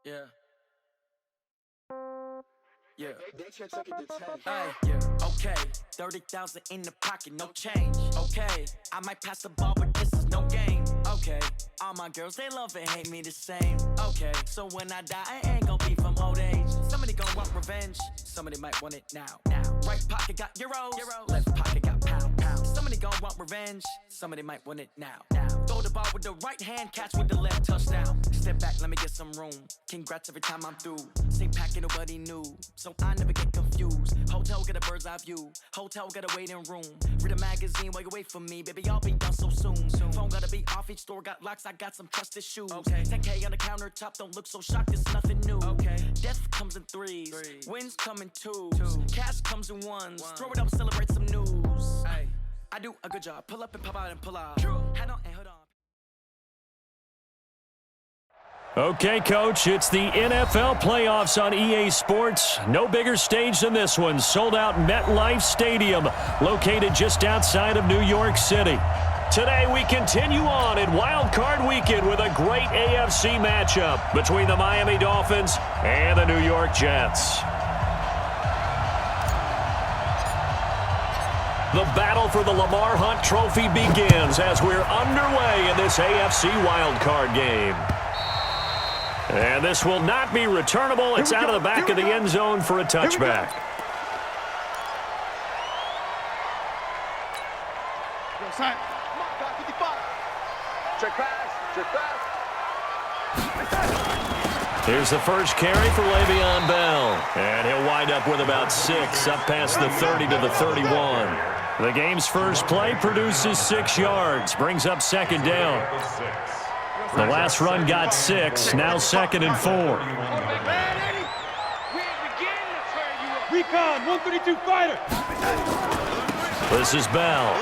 Yeah. Yeah. Ay, Yeah. okay, 30,000 in the pocket, no change. Okay, I might pass the ball, but this is no game. Okay, all my girls, they love and hate me the same. Okay, so when I die, I ain't gon' be from old age. Somebody gon' want revenge, somebody might want it now. Right pocket got euros, left pocket got pounds. Somebody gon' want revenge, somebody might want it now. Throw the ball with the right hand, catch with the left, touchdown. Step back, let me get some room. Congrats every time I'm through. Same packet, nobody knew, so I never get confused. Hotel get a bird's eye view, hotel got a waiting room. Read a magazine while you wait for me, baby, I'll be done so soon. Phone gotta be off, each store got locks, I got some trusted shoes. 10K on the countertop, don't look so shocked, it's nothing new. Death comes in threes, wins come in twos, cash comes in ones. Throw it up, celebrate some news. I do a good job, pull up and pop out and pull out. Head on and hood on. Okay, Coach, it's the NFL playoffs on EA Sports. No bigger stage than this one. Sold out MetLife Stadium, located just outside of New York City. Today, we continue on in Wild Card Weekend with a great AFC matchup between the Miami Dolphins and the New York Jets. The battle for the Lamar Hunt Trophy begins as we're underway in this AFC Wild Card game. And this will not be returnable. It's out of the back of the end zone for a touchback. Here's the first carry for Le'Veon Bell. And he'll wind up with about 6, up past the 30 to the 31. The game's first play produces 6 yards, brings up second down. The last run got 6, now 2nd and 4. Recon, 132 fighter. This is Bell.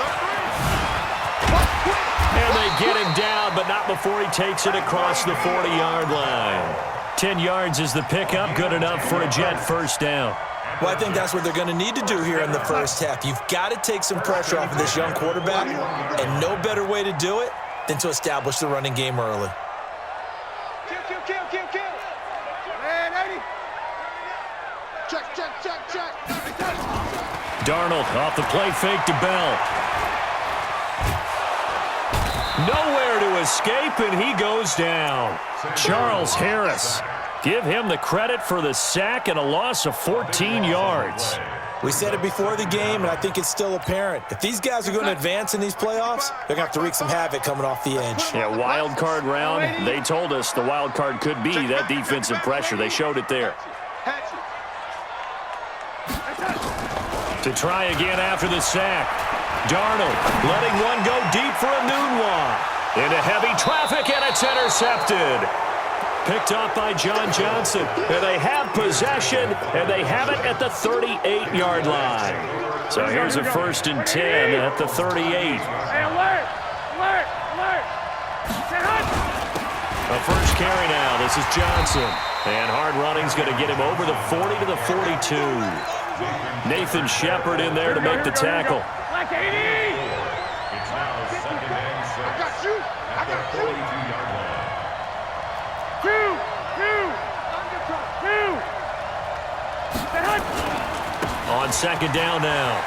And they get him down, but not before he takes it across the 40-yard line. 10 yards is the pickup, good enough for a Jet first down. Well, I think that's what they're going to need to do here in the first half. You've got to take some pressure off of this young quarterback, and no better way to do it than to establish the running game early. Kill. Man, 80. Check. Darnold off the play fake to Bell. Nowhere to escape, and he goes down. Charles Harris. Give him the credit for the sack and a loss of 14 yards. We said it before the game, and I think it's still apparent. If these guys are going to advance in these playoffs, they're going to have to wreak some havoc coming off the edge. Yeah, wild card round. They told us the wild card could be that defensive pressure. They showed it there. To try again after the sack. Darnold letting one go deep for a noon one. Into heavy traffic, and it's intercepted. Picked up by John Johnson. And they have possession, and they have it at the 38-yard line. So here's a 1st and 10 at the 38. Hey, alert! A first carry now. This is Johnson. And hard running's going to get him over the 40 to the 42. Nathan Shepard in there to make the tackle. Black 80! It's now 2nd and 6. I got you. 42-yard line. Two. On 2nd down now.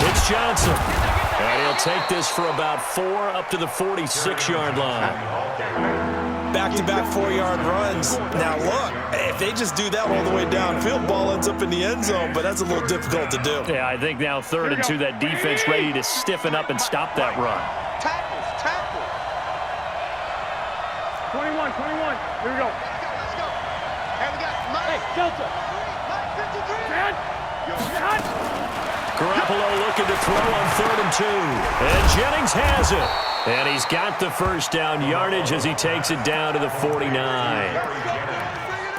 It's Johnson. And he'll take this for about 4 up to the 46-yard line. Back-to-back 4-yard runs. Now, look, if they just do that all the way downfield, ball ends up in the end zone, but that's a little difficult to do. Yeah, I think now 3rd and 2, that defense ready to stiffen up and stop that run. Tackle. 21. Here we go. Let's go. Hey, we got Mike. Hey, Delta. Mike 53. Man. Garoppolo looking to throw on 3rd and 2. And Jennings has it. And he's got the first down yardage as he takes it down to the 49.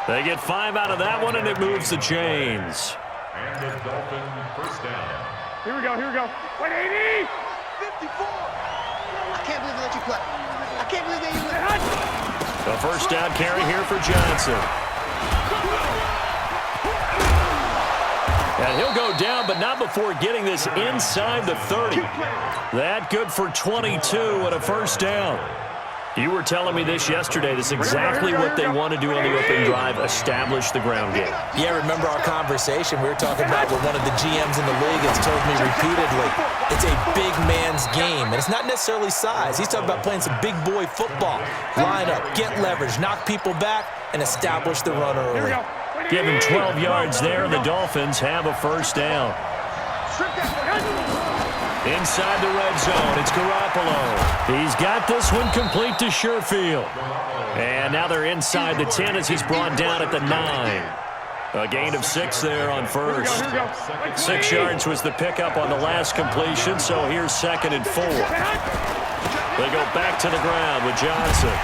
They get 5 out of that one, and it moves the chains. And the Dolphin first down. Here we go. 180. 54. I can't believe they let you play. I can't believe they even let you. A first down carry here for Johnson. And he'll go down, but not before getting this inside the 30. That good for 22 and a first down. You were telling me this yesterday. This is exactly what they want to do on the opening drive, establish the ground game. Yeah, remember our conversation? We were talking about what one of the GMs in the league has told me repeatedly. It's a big man's game, and it's not necessarily size. He's talking about playing some big boy football. Line up, get leverage, knock people back, and establish the run early. Give him 12 yards there, and the Dolphins have a first down. Inside the red zone, it's Garoppolo. He's got this one complete to Sherfield. And now they're inside the 10 as he's brought down at the 9. A gain of 6 there on first. 6 yards was the pickup on the last completion, so here's 2nd and 4. They go back to the ground with Johnson.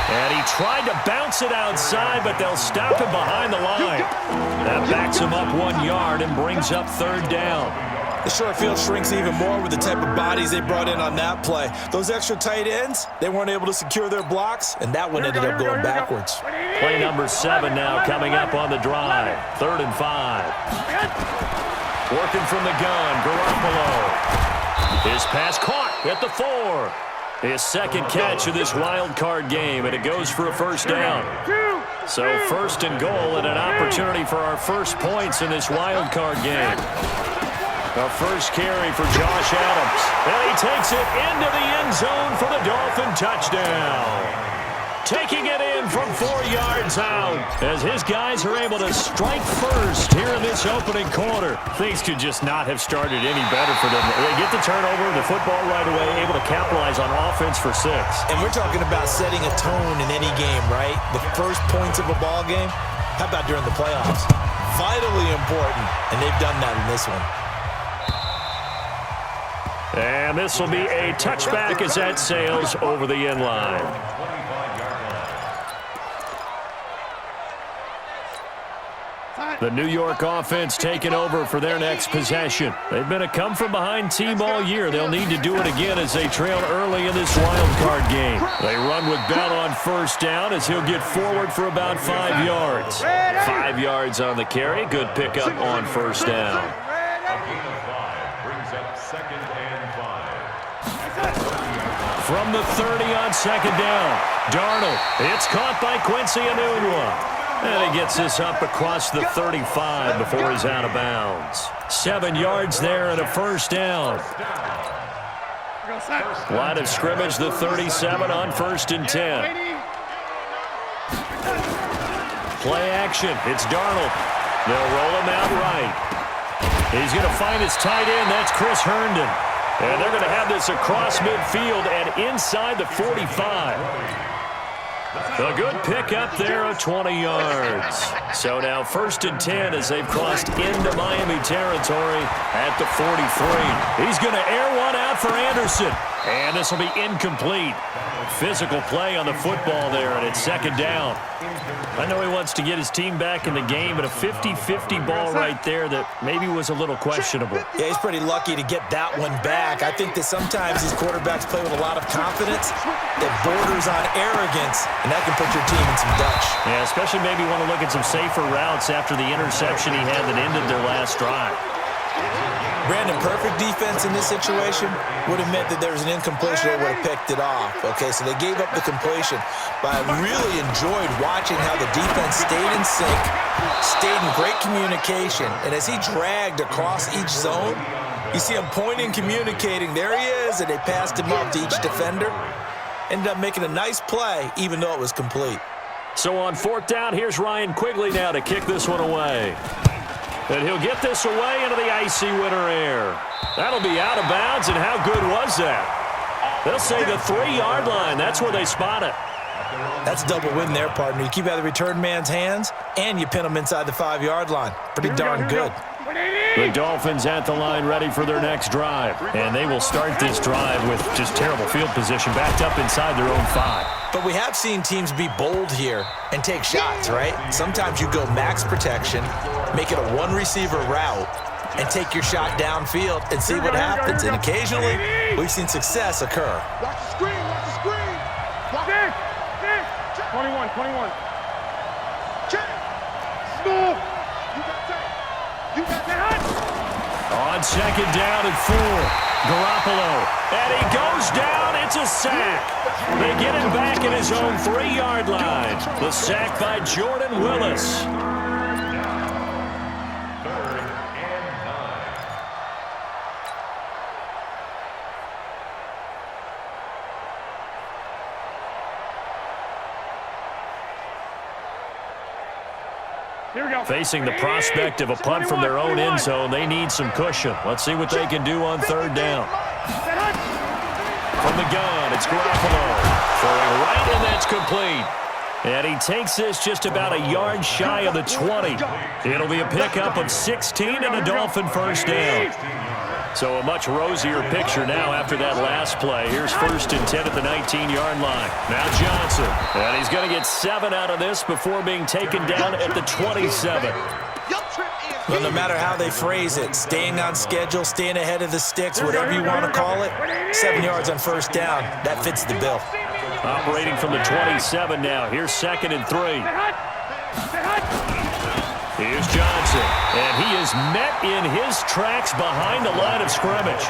And he tried to bounce it outside, but they'll stop him behind the line. That backs him up 1 yard and brings up 3rd down. The short field shrinks even more with the type of bodies they brought in on that play. Those extra tight ends, they weren't able to secure their blocks, and that one ended up going backwards. Play number 7 now coming up on the drive. 3rd and 5. Working from the gun, Garoppolo. His pass caught at the 4. His 2nd catch of this wild card game, and it goes for a first down. So 1st and goal and an opportunity for our first points in this wild card game. A first carry for Josh Adams. And he takes it into the end zone for the Dolphin touchdown. Taking it in from 4 yards out as his guys are able to strike first here in this opening quarter. Things could just not have started any better for them. They get the turnover, the football right away, able to capitalize on offense for 6. And we're talking about setting a tone in any game, right? The first points of a ball game. How about during the playoffs? Vitally important, and they've done that in this one. And this will be a touchback as that sails over the end line. The New York offense taking over for their next possession. They've been a come-from-behind team all year. They'll need to do it again as they trail early in this wild card game. They run with Bell on first down as he'll get forward for about 5 yards. 5 yards on the carry. Good pickup on first down. From the 30 on 2nd down, Darnold. It's caught by Quincy Enunwa. And he gets this up across the 35 before he's out of bounds. 7 yards there and a first down. Line of scrimmage, the 37 on 1st and 10. Play action. It's Darnold. They'll roll him out right. He's going to find his tight end. That's Chris Herndon. And they're going to have this across midfield and inside the 45. A good pickup there of 20 yards. So now 1st and 10 as they've crossed into Miami territory at the 43. He's going to air one out for Anderson. And this will be incomplete. Physical play on the football there, and it's 2nd down. I know he wants to get his team back in the game, but a 50-50 ball right there that maybe was a little questionable. Yeah, he's pretty lucky to get that one back. I think that sometimes these quarterbacks play with a lot of confidence that borders on arrogance, and that can put your team in some Dutch. Yeah, especially maybe want to look at some safer routes after the interception he had that ended their last drive. Brandon, perfect defense in this situation would have meant that there was an incompletion. They would have picked it off. Okay, so they gave up the completion. But I really enjoyed watching how the defense stayed in sync, stayed in great communication. And as he dragged across each zone, you see him pointing, communicating. There he is, and they passed him off to each defender. Ended up making a nice play, even though it was complete. So on 4th down, here's Ryan Quigley now to kick this one away. And he'll get this away into the icy winter air. That'll be out of bounds, and how good was that? They'll say the 3-yard line. That's where they spot it. That's a double win there, partner. You keep out of the return man's hands, and you pin him inside the 5-yard line. Pretty darn good. The Dolphins at the line ready for their next drive. And they will start this drive with just terrible field position, backed up inside their own 5. But we have seen teams be bold here and take shots, right? Sometimes you go max protection, make it a one-receiver route, and take your shot downfield and see what happens. And occasionally, we've seen success occur. Watch the screen, watch the screen. Block Dick, 21. check. Smooth. You got that. You got that. On second down and 4, Garoppolo. And he goes down. It's a sack. They get him back at his own 3-yard line. The sack by Jordan Willis. Facing the prospect of a punt from their own end zone, they need some cushion. Let's see what they can do on 3rd down. From the gun, it's Garoppolo. Throwing right, and that's complete. And he takes this just about a yard shy of the 20. It'll be a pickup of 16 and a Dolphin first down. So a much rosier picture now after that last play. Here's 1st and 10 at the 19-yard line. Now Johnson. And he's going to get 7 out of this before being taken down at the 27. Well, no matter how they phrase it, staying on schedule, staying ahead of the sticks, whatever you want to call it, 7 yards on 1st down, that fits the bill. Operating from the 27 now. Here's 2nd and 3. Here's Johnson, and he is met in his tracks behind the line of scrimmage.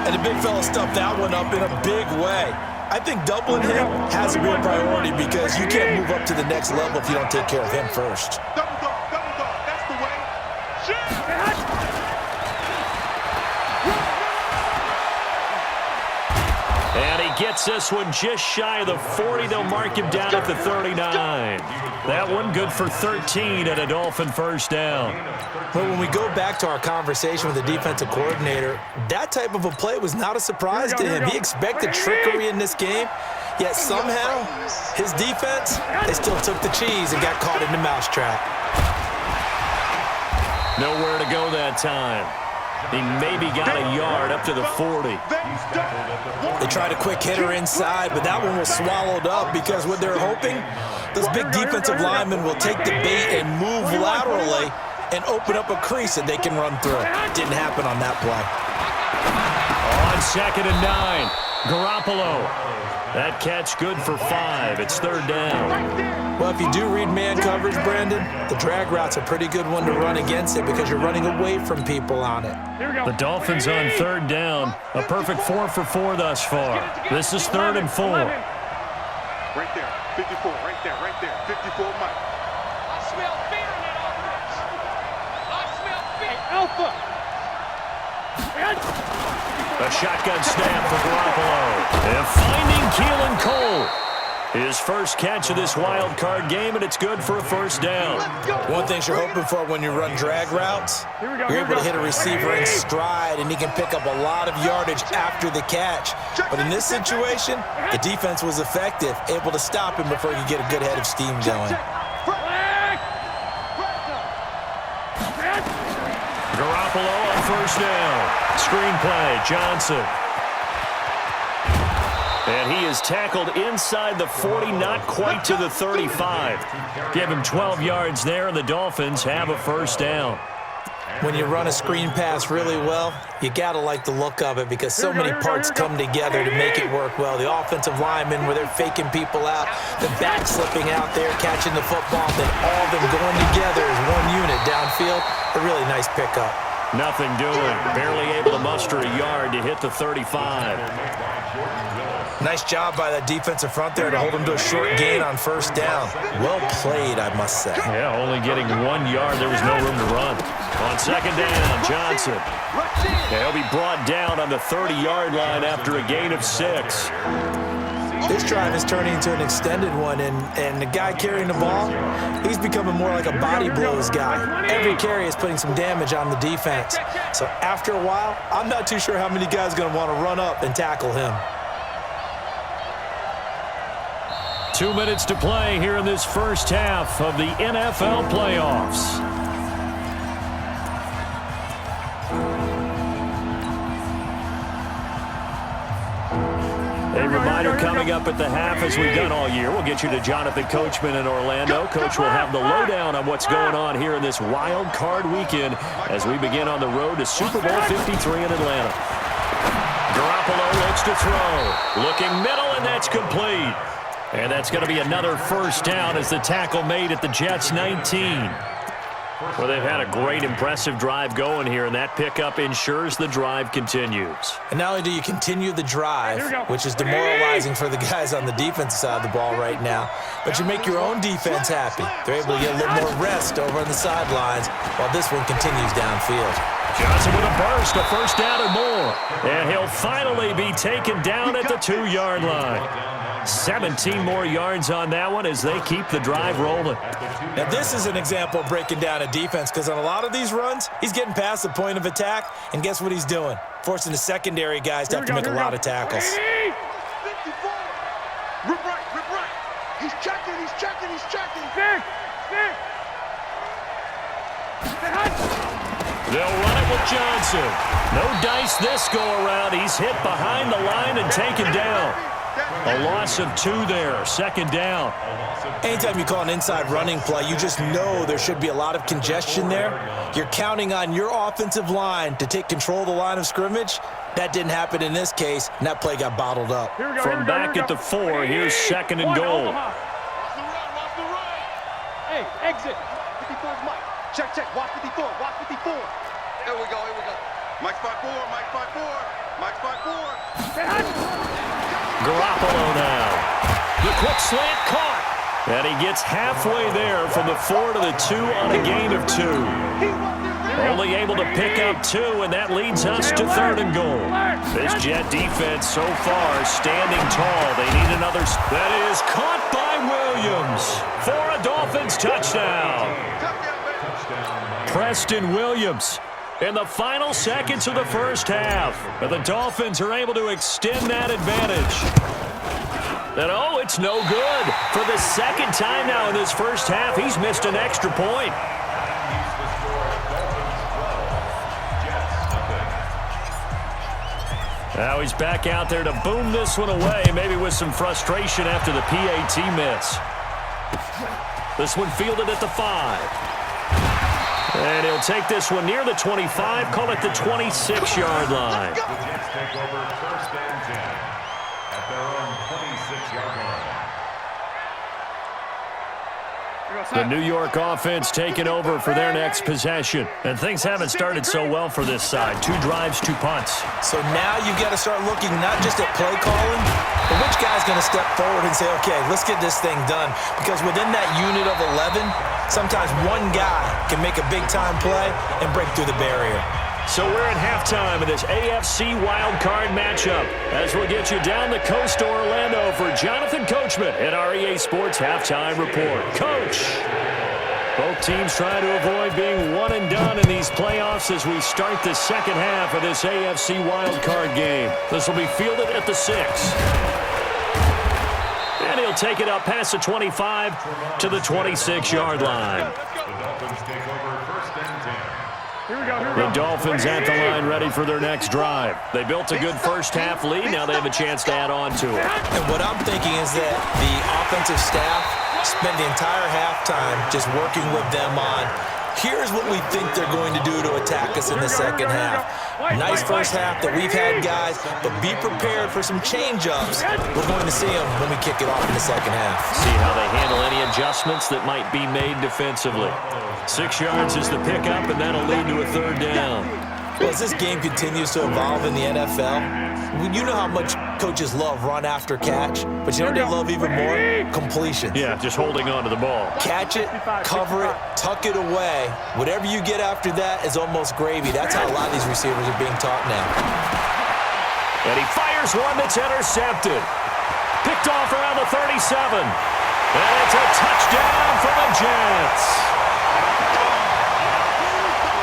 And the big fella stuffed that one up in a big way. I think doubling him has a real priority because you can't move up to the next level if you don't take care of him first. Double dog, that's the way. And he gets this one just shy of the 40. They'll mark him down at the 39. That one good for 13 and a Dolphin first down. But when we go back to our conversation with the defensive coordinator, that type of a play was not a surprise to him. He expected trickery in this game, yet somehow his defense, they still took the cheese and got caught in the mousetrap. Nowhere to go that time. He maybe got a yard up to the 40. They tried a quick hitter inside, but that one was swallowed up because what they're hoping, those big defensive linemen will take the bait and move laterally and open up a crease that they can run through. Didn't happen on that play. On 2nd and 9, Garoppolo. That catch good for 5. It's 3rd down. Well, if you do read man coverage, Brandon, the drag route's a pretty good one to run against it because you're running away from people on it. The Dolphins on 3rd down. A perfect 4 for 4 thus far. This is 3rd and 4. Right there, 54, right there, 54 Mike. I smell fear in that offense. I smell fear. Alpha. A shotgun snap for Garoppolo. And finding Keelan Cole. His first catch of this wild card game, and it's good for a first down. One thing you're hoping for when you run drag routes, you're able to hit a receiver in stride, and he can pick up a lot of yardage after the catch. But in this situation, the defense was effective, able to stop him before he could get a good head of steam going. Garoppolo on first down. Screen play, Johnson. And he is tackled inside the 40, not quite to the 35. Give him 12 yards there, and the Dolphins have a first down. When you run a screen pass really well, you got to like the look of it because so many parts come together to make it work well. The offensive linemen, where they're faking people out, the back slipping out there, catching the football, then all of them going together as one unit downfield. A really nice pickup. Nothing doing. Barely able to muster a yard to hit the 35. Nice job by that defensive front there to hold him to a short gain on first down. Well played, I must say. Yeah, only getting 1 yard. There was no room to run. On second down, Johnson. He'll be brought down on the 30-yard line after a gain of 6. This drive is turning into an extended one, and the guy carrying the ball, he's becoming more like a body blows guy. Every carry is putting some damage on the defense. So after a while, I'm not too sure how many guys are going to want to run up and tackle him. 2 minutes to play here in this first half of the NFL playoffs. A reminder coming up at the half, as we've done all year. We'll get you to Jonathan Coachman in Orlando. Coach will have the lowdown on what's going on here in this wild card weekend as we begin on the road to Super Bowl 53 in Atlanta. Garoppolo looks to throw. Looking middle, and that's complete. And that's going to be another first down as the tackle made at the Jets' 19. Well, they've had a great, impressive drive going here, and that pickup ensures the drive continues. And not only do you continue the drive, which is demoralizing for the guys on the defensive side of the ball right now, but you make your own defense happy. They're able to get a little more rest over on the sidelines while this one continues downfield. Johnson with a burst, a first down and more. And he'll finally be taken down at the 2-yard line. 17 more yards on that one as they keep the drive rolling. Now, this is an example of breaking down a defense because on a lot of these runs, he's getting past the point of attack, and guess what he's doing? Forcing the secondary guys to have to make a lot of tackles. 54. Rip right. He's checking. Stick. They'll run it with Johnson. No dice this go-around. He's hit behind the line and taken down. A loss of 2 there, second down. Anytime you call an inside running play, you just know there should be a lot of congestion there. You're counting on your offensive line to take control of the line of scrimmage. That didn't happen in this case, and that play got bottled up. From back at the 4, here's second and goal. Watch the run. Hey, exit. 54's Mike. Check. Watch 54. Here we go. Mike spot 4. Garoppolo now. The quick slant caught. And he gets halfway there from the 4 to the 2 on a gain of 2. Only able to pick up 2, and that leads us to third and goal. This Jet defense so far standing tall. They need another. That is caught by Williams for a Dolphins touchdown. Preston Williams in the final seconds of the first half. But the Dolphins are able to extend that advantage. And oh, it's no good. For the second time now in this first half, he's missed an extra point. Now he's back out there to boom this one away, maybe with some frustration after the PAT miss. This one fielded at the 5. And he'll take this one near the 25, call it the 26-yard line. The Jets take over first and 10 at their own 26-yard line. The New York offense taking over for their next possession. And things haven't started so well for this side. 2 drives, 2 punts. So now you've got to start looking not just at play calling, but which guy's going to step forward and say, okay, let's get this thing done. Because within that unit of 11, sometimes one guy can make a big-time play and break through the barrier. So we're at halftime of this AFC wildcard matchup as we'll get you down the coast to Orlando for Jonathan Coachman at our EA Sports Halftime Report. Coach, both teams trying to avoid being one and done in these playoffs as we start the second half of this AFC wildcard game. This will be fielded at the 6. And he'll take it up past the 25 to the 26-yard line. The Dolphins take over first and 10. The Dolphins at the line ready for their next drive. They built a good first half lead. Now they have a chance to add on to it. And what I'm thinking is that the offensive staff spent the entire halftime just working with them on, here's what we think they're going to do to attack us in the second half. Nice first half that we've had, guys, but be prepared for some change-ups. We're going to see them when we kick it off in the second half. See how they handle any adjustments that might be made defensively. 6 yards is the pickup, and that'll lead to a third down. Well, as this game continues to evolve in the NFL, you know how much coaches love run after catch, but you know what they love even more? Completion. Yeah, just holding on to the ball. Catch it, cover it, tuck it away. Whatever you get after that is almost gravy. That's how a lot of these receivers are being taught now. And he fires one that's intercepted. Picked off around the 37. And it's a touchdown for the Jets.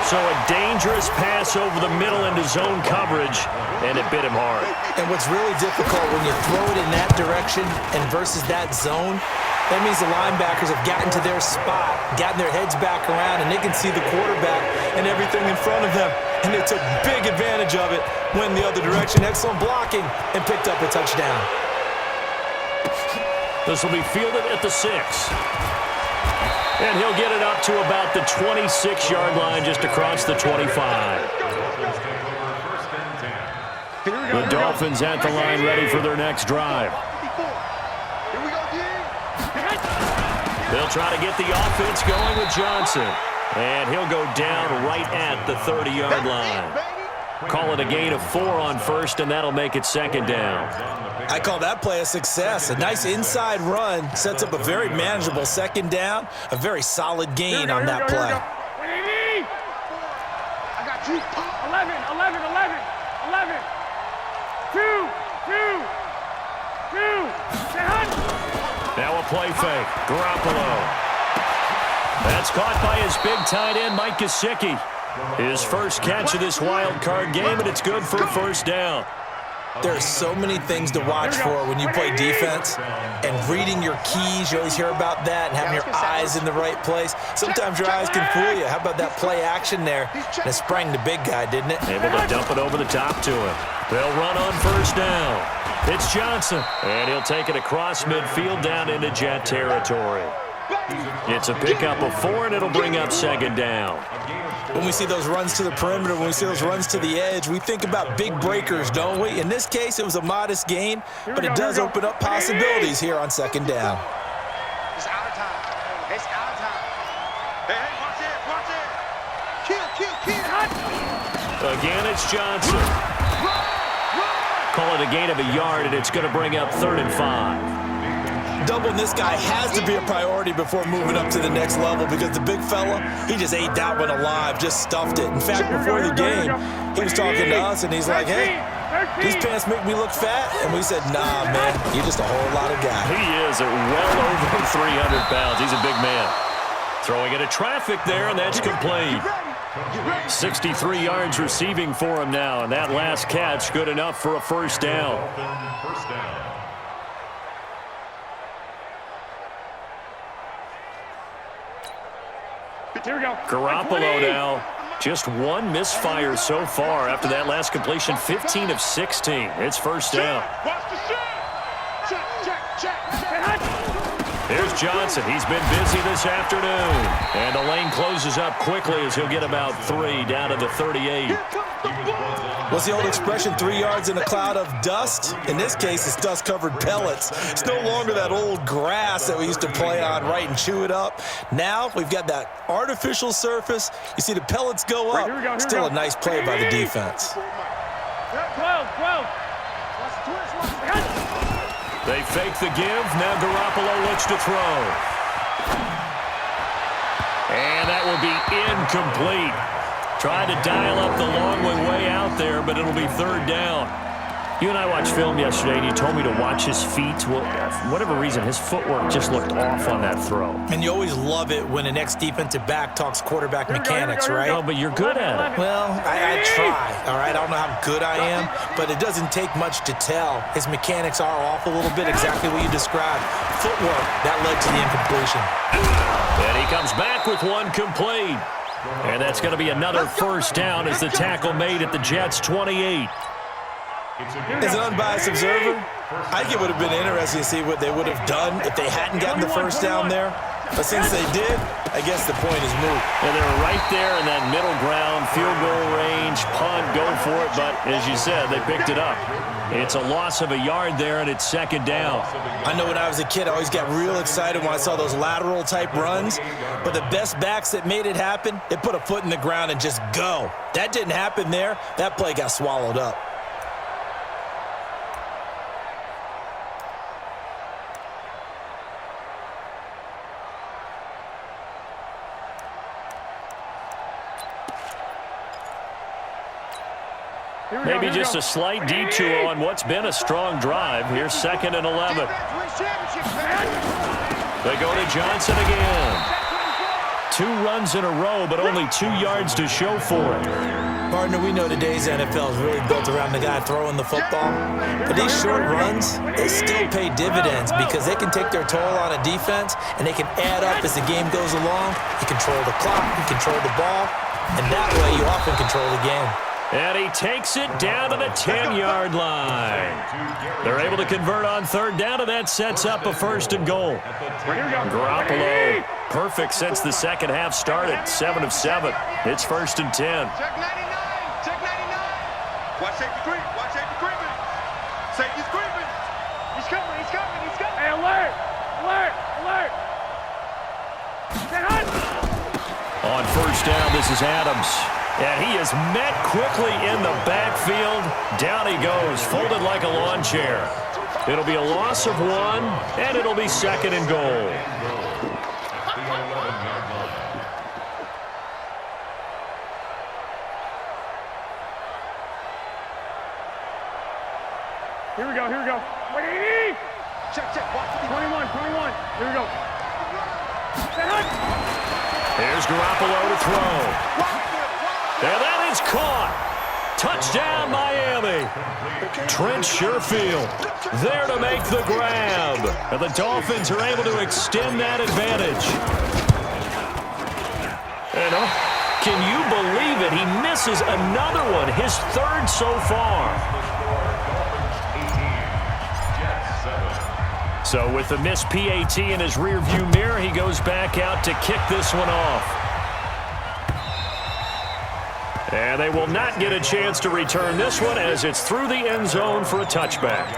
So a dangerous pass over the middle into zone coverage, and it bit him hard. And what's really difficult when you throw it in that direction and versus that zone, that means the linebackers have gotten to their spot, gotten their heads back around, and they can see the quarterback and everything in front of them. And they took big advantage of it, went the other direction, excellent blocking, and picked up a touchdown. This will be fielded at the 6. And he'll get it up to about the 26-yard line just across the 25. The Dolphins at the line ready for their next drive. They'll try to get the offense going with Johnson. And he'll go down right at the 30-yard line. Call it a gain of 4 on first, and that'll make it second down. I call that play a success. A nice inside run sets up a very manageable second down, a very solid gain on that play. I got you. 11, 11, 11, 11. 2, 2, 2. Now a play fake. Garoppolo. That's caught by his big tight end, Mike Gesicki. His first catch of this wild card game, and it's good for a first down. There are so many things to watch for when you play defense, and reading your keys, you always hear about that, and having your eyes in the right place. Sometimes your eyes can fool you. How about that play action there? And it sprang the big guy, didn't it? Able to dump it over the top to him. They'll run on first down. It's Johnson, and he'll take it across midfield down into Jet territory. It's a pickup of 4, and it'll bring up second down. When we see those runs to the perimeter, when we see those runs to the edge, we think about big breakers, don't we? In this case, it was a modest gain, but it does open up possibilities here on second down. It's out of time. It's out of time. Hey, watch it. Kill. Again, it's Johnson. Call it a gain of a yard, and it's going to bring up 3rd and 5. Doubling this guy has to be a priority before moving up to the next level, because the big fella, he just ate that one alive, just stuffed it. In fact, before the game, he was talking to us, and he's like, hey, these pants make me look fat. And we said, nah, man, you're just a whole lot of guy. He is at well over 300 pounds. He's a big man. Throwing into traffic there, and that's complete. 63 yards receiving for him now, and that last catch good enough for a first down. Here we go. Garoppolo now. Just one misfire so far after that last completion. 15 of 16. It's first down. Here's Johnson. He's been busy this afternoon. And the lane closes up quickly as he'll get about 3 down to the 38. What's the old expression, 3 yards in a cloud of dust? In this case, it's dust-covered pellets. It's no longer that old grass that we used to play on, right, and chew it up. Now we've got that artificial surface. You see the pellets go up. Still a nice play by the defense. 12. They fake the give. Now Garoppolo looks to throw. And that will be incomplete. Tried to dial up the long way out there, but it'll be 3rd down. You and I watched film yesterday, and you told me to watch his feet. Well, for whatever reason, his footwork just looked off on that throw. And you always love it when an ex-defensive back talks quarterback mechanics, right? Oh, but you're good at it. Well, I try, all right? I don't know how good I am, but it doesn't take much to tell. His mechanics are off a little bit, exactly what you described. Footwork, that led to the incompletion. And he comes back with one complete. And that's going to be another first down as the tackle made at the Jets' 28. As an unbiased observer, I think it would have been interesting to see what they would have done if they hadn't gotten the first down there. But since they did, I guess the point is moot. And they're right there in that middle ground, field goal range, punt, go for it. But as you said, they picked it up. It's a loss of a yard there, and it's second down. I know when I was a kid, I always got real excited when I saw those lateral-type runs. But the best backs that made it happen, they put a foot in the ground and just go. That didn't happen there. That play got swallowed up. Maybe just a slight detour on what's been a strong drive. Here's 2nd and 11. They go to Johnson again. 2 runs in a row, but only 2 yards to show for it. Partner, we know today's NFL is really built around the guy throwing the football. But these short runs, they still pay dividends because they can take their toll on a defense, and they can add up as the game goes along. You control the clock, you control the ball, and that way you often control the game. And he takes it down to the 10-yard line. They're able to convert on 3rd down, and that sets up a 1st and goal. Garoppolo, perfect since the second half started, 7 of 7. It's 1st and 10. Check 99. Check 99. Watch safety creep. Watch safety creeping. Safety's creeping. He's coming. He's coming. He's coming. Hey, alert. Alert. Alert. On 1st down. This is Adams. And he is met quickly in the backfield. Down he goes, folded like a lawn chair. It'll be a loss of 1, and it'll be 2nd and goal. Here we go, here we go. Check, check. 21. Here we go. Here's Garoppolo to throw. And that is caught. Touchdown, Miami. Trent Sherfield there to make the grab. And the Dolphins are able to extend that advantage. And can you believe it? He misses another one, his 3rd so far. So with the missed PAT in his rearview mirror, he goes back out to kick this one off. And they will not get a chance to return this one as it's through the end zone for a touchback.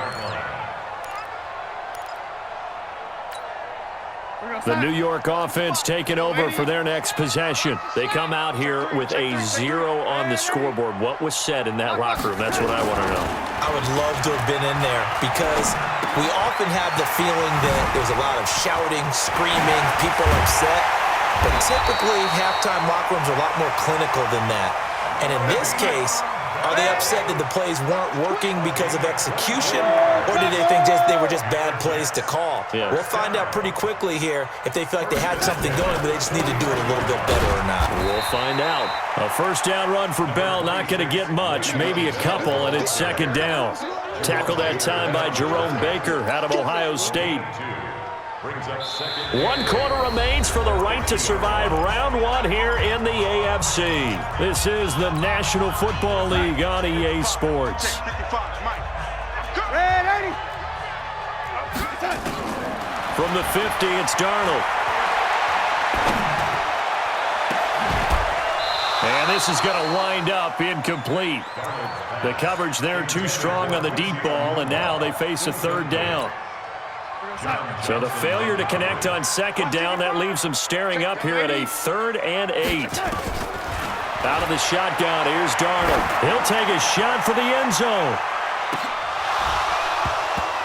The New York offense taking over for their next possession. They come out here with a 0 on the scoreboard. What was said in that locker room? That's what I want to know. I would love to have been in there because we often have the feeling that there's a lot of shouting, screaming, people upset. But typically, halftime locker rooms are a lot more clinical than that. And in this case, are they upset that the plays weren't working because of execution, or did they think they were just bad plays to call? Yeah. We'll find out pretty quickly here if they feel like they had something going, but they just need to do it a little bit better or not. We'll find out. A first down run for Bell, not going to get much, maybe a couple, and it's 2nd down. Tackled that time by Jerome Baker out of Ohio State. 1 quarter remains for the right to survive round 1 here in the AFC. This is the National Football League on EA Sports. From the 50, it's Darnold. And this is going to wind up incomplete. The coverage there too strong on the deep ball, and now they face a 3rd down. So the failure to connect on 2nd down, that leaves them staring up here at a 3rd and 8. Out of the shotgun, here's Darnold. He'll take a shot for the end zone.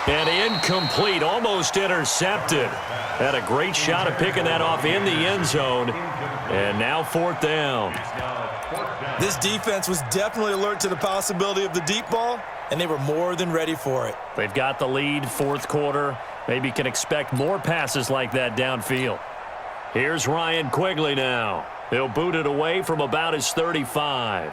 And incomplete, almost intercepted. Had a great shot at picking that off in the end zone. And now 4th down. This defense was definitely alert to the possibility of the deep ball, and they were more than ready for it. They've got the lead, 4th quarter. Maybe can expect more passes like that downfield. Here's Ryan Quigley now. He'll boot it away from about his 35.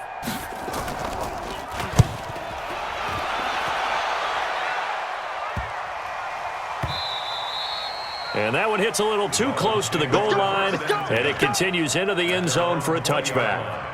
And that one hits a little too close to the goal line, and it continues into the end zone for a touchback.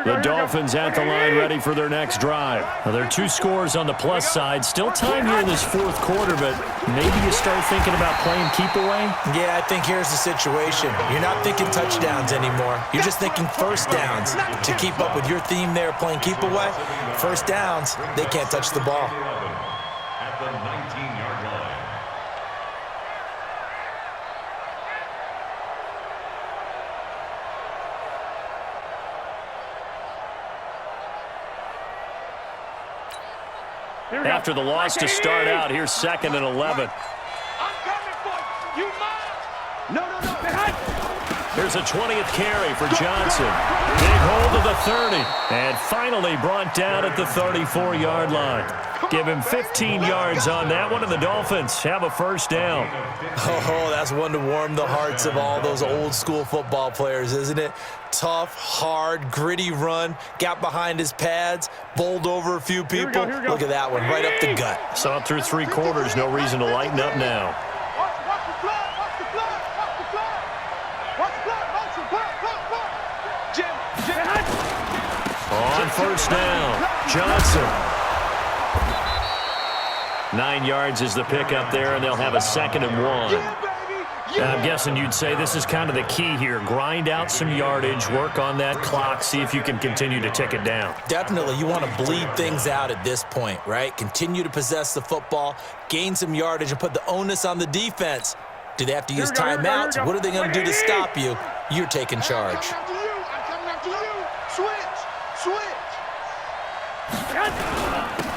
The Dolphins at the line ready for their next drive. Now, there are 2 scores on the plus side. Still time here in this 4th quarter, but maybe you start thinking about playing keep away? Yeah, I think here's the situation. You're not thinking touchdowns anymore. You're just thinking first downs. To keep up with your theme there, playing keep away, first downs, they can't touch the ball. At the 19-yard line. After the loss to start out, here's 2nd and 11. I'm coming for you. You mine. No. Here's a 20th carry for Johnson. Big hold to the 30. And finally brought down at the 34-yard line. Give him 15 yards on that one, and the Dolphins have a first down. Oh, that's one to warm the hearts of all those old-school football players, isn't it? Tough, hard, gritty run, got behind his pads, bowled over a few people. Here we go. Look at that one, right up the gut. Saw it through 3 quarters, no reason to lighten up now. Watch the flag. On first down, Johnson. 9 yards is the pickup there, and they'll have a 2nd and 1. I'm guessing you'd say this is kind of the key here. Grind out some yardage, work on that clock, see if you can continue to tick it down. Definitely, you want to bleed things out at this point, right? Continue to possess the football, gain some yardage, and put the onus on the defense. Do they have to use timeouts? What are they going to do to stop you? You're taking charge. I'm coming after you. Switch.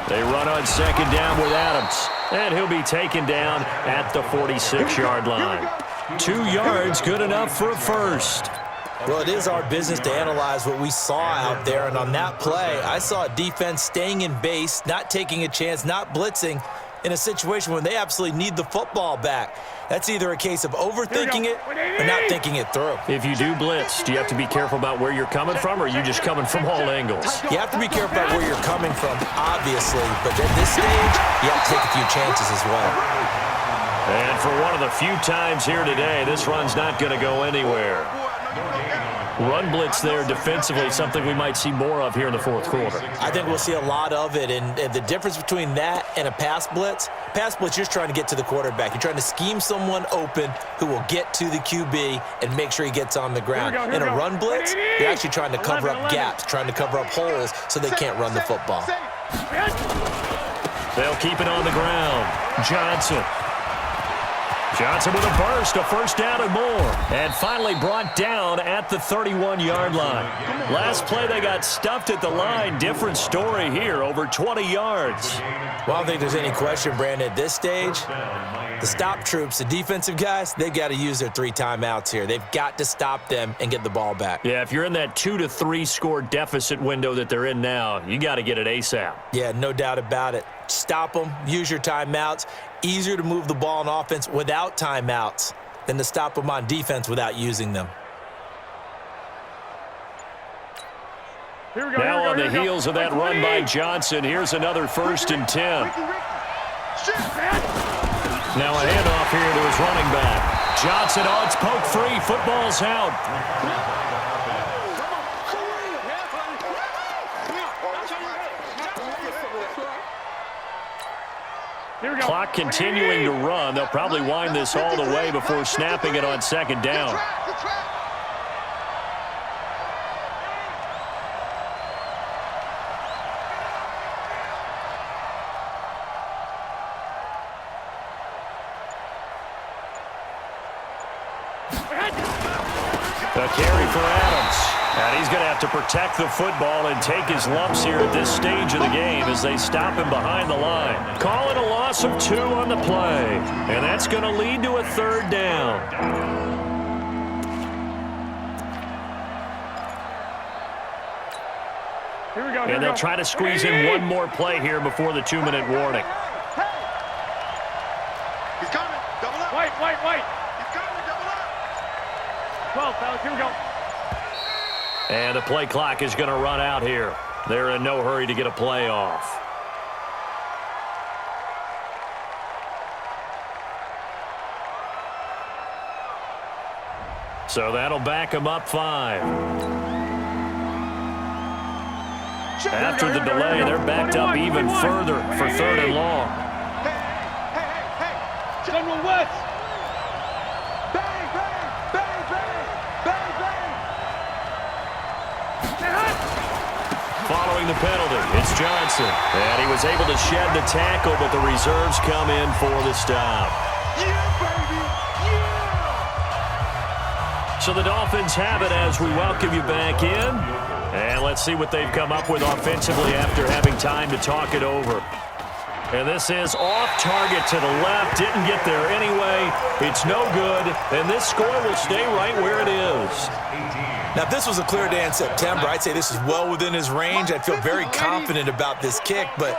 They run on 2nd down with Adams, and he'll be taken down at the 46-yard line. 2 yards, good enough for a first. Well, it is our business to analyze what we saw out there, and on that play, I saw a defense staying in base, not taking a chance, not blitzing in a situation when they absolutely need the football back. That's either a case of overthinking it or not thinking it through. If you do blitz, do you have to be careful about where you're coming from, or are you just coming from all angles? You have to be careful about where you're coming from, obviously, but at this stage, you have to take a few chances as well. And for one of the few times here today, this run's not going to go anywhere. Run blitz there defensively, something we might see more of here in the 4th quarter. I think we'll see a lot of it, and the difference between that and a pass blitz, you're just trying to get to the quarterback. You're trying to scheme someone open who will get to the QB and make sure he gets on the ground. In a run blitz, you're actually trying to cover up gaps, trying to cover up holes so they can't run the football. They'll keep it on the ground. Johnson with a burst, a 1st down and more. And finally brought down at the 31-yard line. Last play, they got stuffed at the line. Different story here, over 20 yards. Well, I don't think there's any question, Brandon, at this stage, the stop troops, the defensive guys, they've got to use their 3 timeouts here. They've got to stop them and get the ball back. Yeah, if you're in that 2 to 3 score deficit window that they're in now, you got to get it ASAP. Yeah, no doubt about it. Stop them, use your timeouts. Easier to move the ball on offense without timeouts than to stop them on defense without using them. Now on the heels of that run by Johnson, here's another 1st and 10. Now a handoff here to his running back. Johnson on its poke 3. Football's out. Clock continuing to run. They'll probably wind this all the way before snapping it on 2nd down. A carry for Adams. And he's going to have to protect the football and take his lumps here at this stage of the game as they stop him behind the line. Calling a loss of 2 on the play. And that's going to lead to a 3rd down. And they'll try to squeeze in one more play here before the 2-minute warning. He's coming. Double up. Wait. He's coming. Double up. 12, fellas, here we go. And the play clock is going to run out here. They're in no hurry to get a play off. So that'll back them up 5. After the delay, they're backed up even further for 3rd and long. Hey. General West. Bang, bang, bang, bang, bang, bang. Following the penalty, it's Johnson. And he was able to shed the tackle, but the reserves come in for the stop. Yeah, baby. Yeah. So the Dolphins have it as we welcome you back in. And let's see what they've come up with offensively after having time to talk it over. And this is off target to the left. Didn't get there anyway. It's no good. And this score will stay right where it is. Now, if this was a clear day in September, I'd say this is well within his range. I'd feel very confident about this kick, but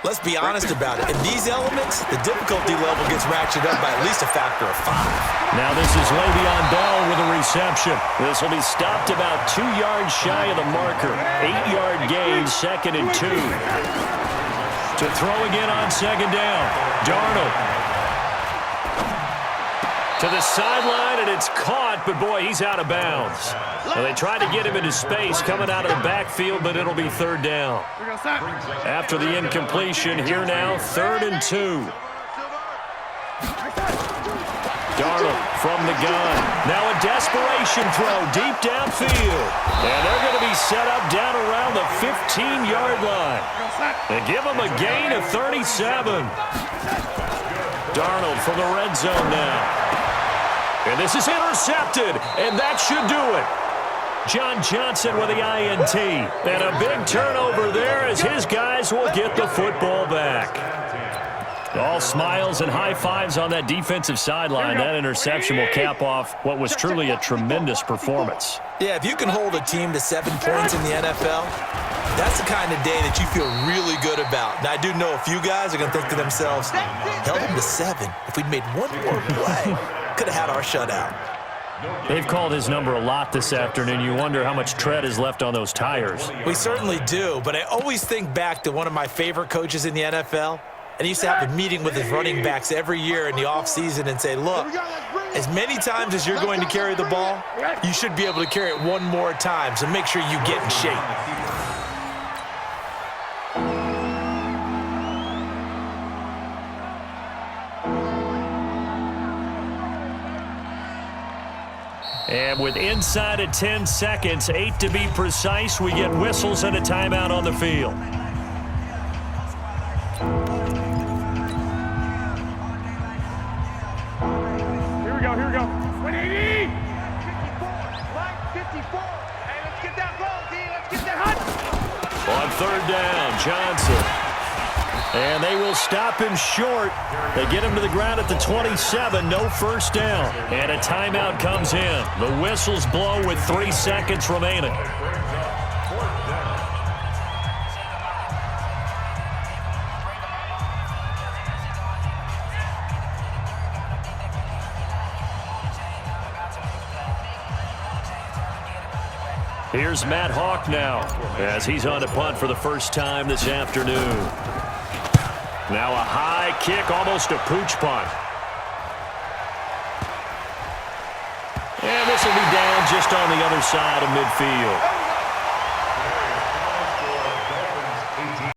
let's be honest about it. In these elements, the difficulty level gets ratcheted up by at least a factor of 5. Now this is Le'Veon Bell with a reception. This will be stopped about 2 yards shy of the marker. 8-yard gain, 2nd and 2. To throw again on 2nd down. Darnold. To the sideline, and it's caught, but boy, he's out of bounds. Well, they tried to get him into space coming out of the backfield, but it'll be third down. After the incompletion, here now, 3rd and 2. Darnold from the gun. Now a desperation throw deep downfield. And they're going to be set up down around the 15-yard line. They give him a gain of 37. Darnold from the red zone now. And this is intercepted, and that should do it. John Johnson with the INT. And a big turnover there as his guys will get the football back. All smiles and high fives on that defensive sideline. That interception will cap off what was truly a tremendous performance. Yeah, if you can hold a team to 7 points in the NFL, that's the kind of day that you feel really good about. Now, I do know a few guys are going to think to themselves, held them to 7. If we'd made one more play, could have had our shutout. They've called his number a lot this afternoon. You wonder how much tread is left on those tires. We certainly do, but I always think back to one of my favorite coaches in the NFL. And he used to have a meeting with his running backs every year in the offseason and say, look, as many times as you're going to carry the ball, you should be able to carry it one more time, so make sure you get in shape. And with inside of 10 seconds, 8 to be precise, we get whistles and a timeout on the field. Here we go. 180! 54. Hey, let's get that ball, D. Let's get that hot. On 3rd down, Johnson. And they will stop him short. They get him to the ground at the 27. No first down. And a timeout comes in. The whistles blow with 3 seconds remaining. Here's Matt Hawk now as he's on to punt for the first time this afternoon. Now a high kick, almost a pooch punt. And this will be down just on the other side of midfield.